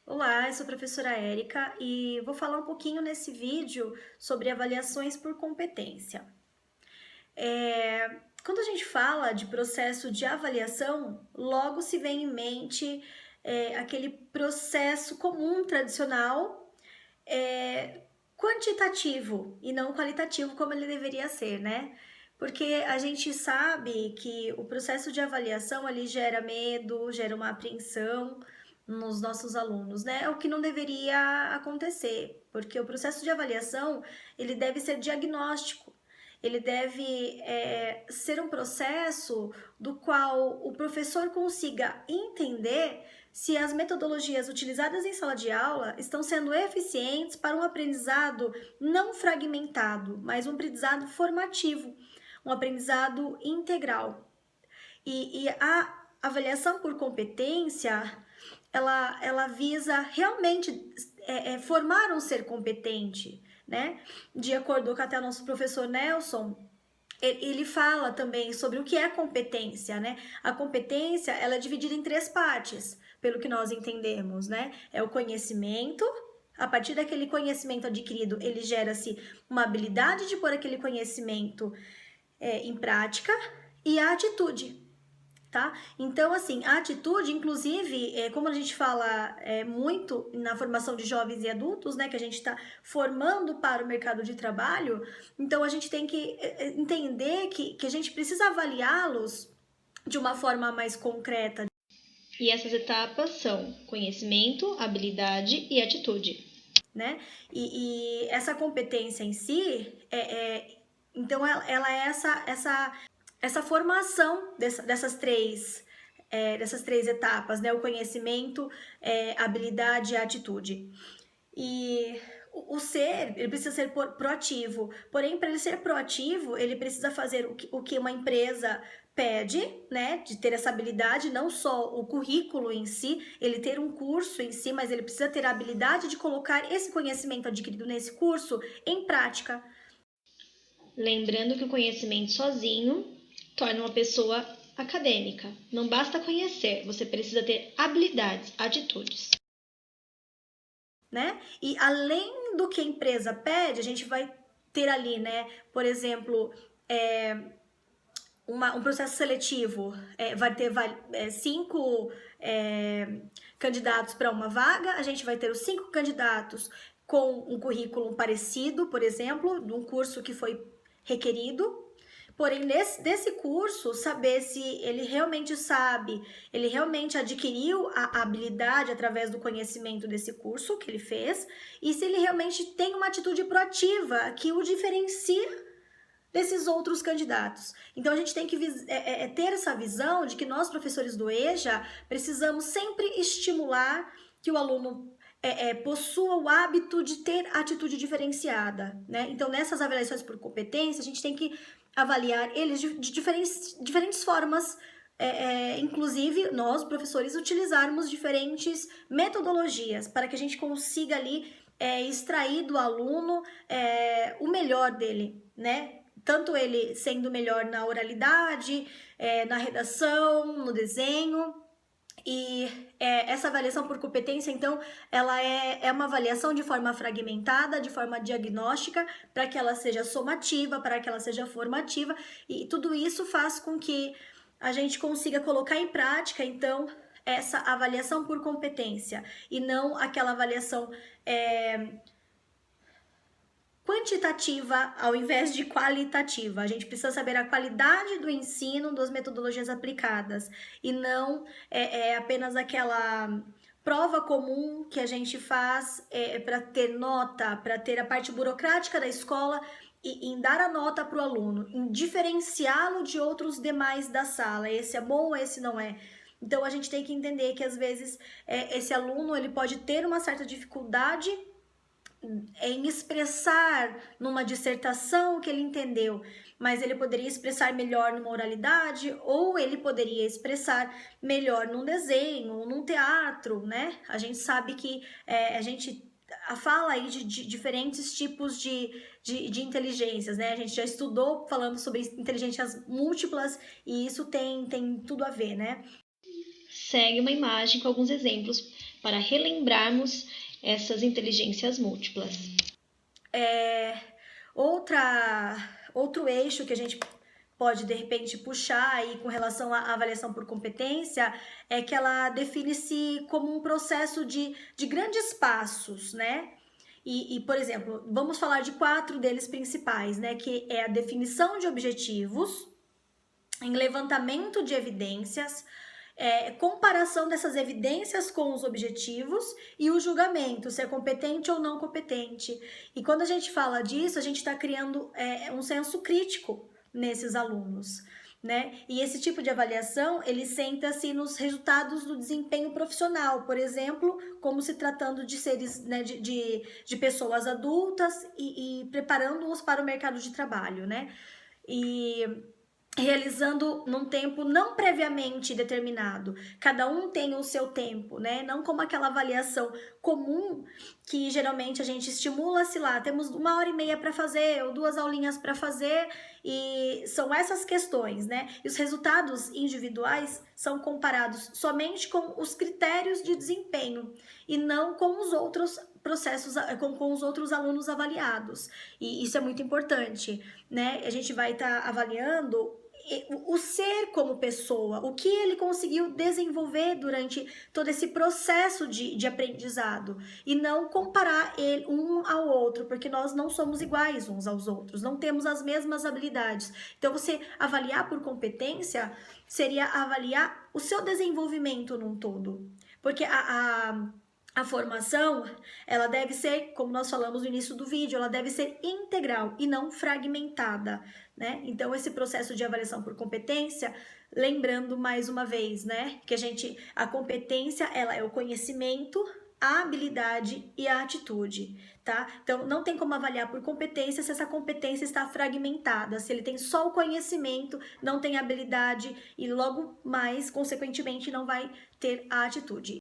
Olá, eu sou a professora Érica e vou falar um pouquinho nesse vídeo sobre avaliações por competência. Quando a gente fala de processo de avaliação, logo se vem em mente aquele processo comum, tradicional, quantitativo e não qualitativo como ele deveria ser, né? Porque a gente sabe que o processo de avaliação ali gera medo, gera uma apreensão nos nossos alunos, né? É o que não deveria acontecer, porque o processo de avaliação ele deve ser diagnóstico, ele deve ser um processo do qual o professor consiga entender se as metodologias utilizadas em sala de aula estão sendo eficientes para um aprendizado não fragmentado, mas um aprendizado formativo, um aprendizado integral. E a avaliação por competência, ela visa realmente formar um ser competente, né? De acordo com até o nosso professor Nelson, ele fala também sobre o que é competência, né? A competência, ela é dividida em 3 partes, pelo que nós entendemos, né? É o conhecimento. A partir daquele conhecimento adquirido, ele gera-se uma habilidade de pôr aquele conhecimento em prática, e a atitude, tá? Então, assim, a atitude, inclusive, como a gente fala muito na formação de jovens e adultos, né, que a gente está formando para o mercado de trabalho, então a gente tem que entender que a gente precisa avaliá-los de uma forma mais concreta. E essas etapas são conhecimento, habilidade e atitude, né? E essa competência em si, então ela é essa formação dessas três etapas, né? O conhecimento, habilidade e atitude. E o ser, ele precisa ser proativo. Porém, para ele ser proativo, ele precisa fazer o que uma empresa pede, né, de ter essa habilidade, não só o currículo em si, ele ter um curso em si, mas ele precisa ter a habilidade de colocar esse conhecimento adquirido nesse curso em prática. Lembrando que o conhecimento sozinho torna uma pessoa acadêmica. Não basta conhecer, você precisa ter habilidades, atitudes. Né? E além do que a empresa pede, a gente vai ter ali, né, por exemplo, um processo seletivo, vai ter 5 candidatos para uma vaga, a gente vai ter os 5 candidatos com um currículo parecido, por exemplo, de um curso que foi requerido. Porém, desse curso, saber se ele realmente sabe, ele realmente adquiriu a habilidade através do conhecimento desse curso que ele fez, e se ele realmente tem uma atitude proativa que o diferencia desses outros candidatos. Então, a gente tem que ter essa visão de que nós, professores do EJA, precisamos sempre estimular que o aluno possua o hábito de ter atitude diferenciada, né? Então, nessas avaliações por competência, a gente tem que avaliar eles de diferentes formas, inclusive nós, professores, utilizarmos diferentes metodologias para que a gente consiga ali extrair do aluno o melhor dele, né? Tanto ele sendo melhor na oralidade, na redação, no desenho. E essa avaliação por competência, então, ela é uma avaliação de forma fragmentada, de forma diagnóstica, para que ela seja somativa, para que ela seja formativa, e tudo isso faz com que a gente consiga colocar em prática, então, essa avaliação por competência, e não aquela avaliação quantitativa ao invés de qualitativa. A gente precisa saber a qualidade do ensino, das metodologias aplicadas, e não apenas aquela prova comum que a gente faz para ter nota, para ter a parte burocrática da escola e em dar a nota para o aluno, em diferenciá-lo de outros demais da sala. Esse é bom, esse não é. Então a gente tem que entender que às vezes esse aluno ele pode ter uma certa dificuldade em expressar numa dissertação o que ele entendeu, mas ele poderia expressar melhor numa oralidade, ou ele poderia expressar melhor num desenho, num teatro, né? A gente sabe que a gente fala aí de diferentes tipos de inteligências, né? A gente já estudou falando sobre inteligências múltiplas e isso tem tudo a ver, né? Segue uma imagem com alguns exemplos para relembrarmos essas inteligências múltiplas. Outro eixo que a gente pode, de repente, puxar aí com relação à avaliação por competência é que ela define-se como um processo de grandes passos, né? Por exemplo, vamos falar de 4 deles principais, né? Que é a definição de objetivos, em levantamento de evidências, comparação dessas evidências com os objetivos e o julgamento, se é competente ou não competente. E quando a gente fala disso, a gente está criando um senso crítico nesses alunos, né? E esse tipo de avaliação, ele senta-se nos resultados do desempenho profissional, por exemplo, como se tratando de seres, né, de pessoas adultas e preparando-os para o mercado de trabalho, né? E realizando num tempo não previamente determinado. Cada um tem o seu tempo, né? Não como aquela avaliação comum que geralmente a gente estimula, se lá, temos 1h30 para fazer ou 2 aulinhas para fazer e são essas questões, né? E os resultados individuais são comparados somente com os critérios de desempenho e não com os outros processos, com os outros alunos avaliados. E isso é muito importante, né? A gente vai estar avaliando o ser como pessoa, o que ele conseguiu desenvolver durante todo esse processo de aprendizado e não comparar ele um ao outro, porque nós não somos iguais uns aos outros, não temos as mesmas habilidades. Então, você avaliar por competência seria avaliar o seu desenvolvimento num todo, porque a formação, ela deve ser, como nós falamos no início do vídeo, ela deve ser integral e não fragmentada, né? Então, esse processo de avaliação por competência, lembrando mais uma vez, né, que a competência, ela é o conhecimento, a habilidade e a atitude, tá? Então, não tem como avaliar por competência se essa competência está fragmentada, se ele tem só o conhecimento, não tem habilidade e logo mais, consequentemente, não vai ter a atitude.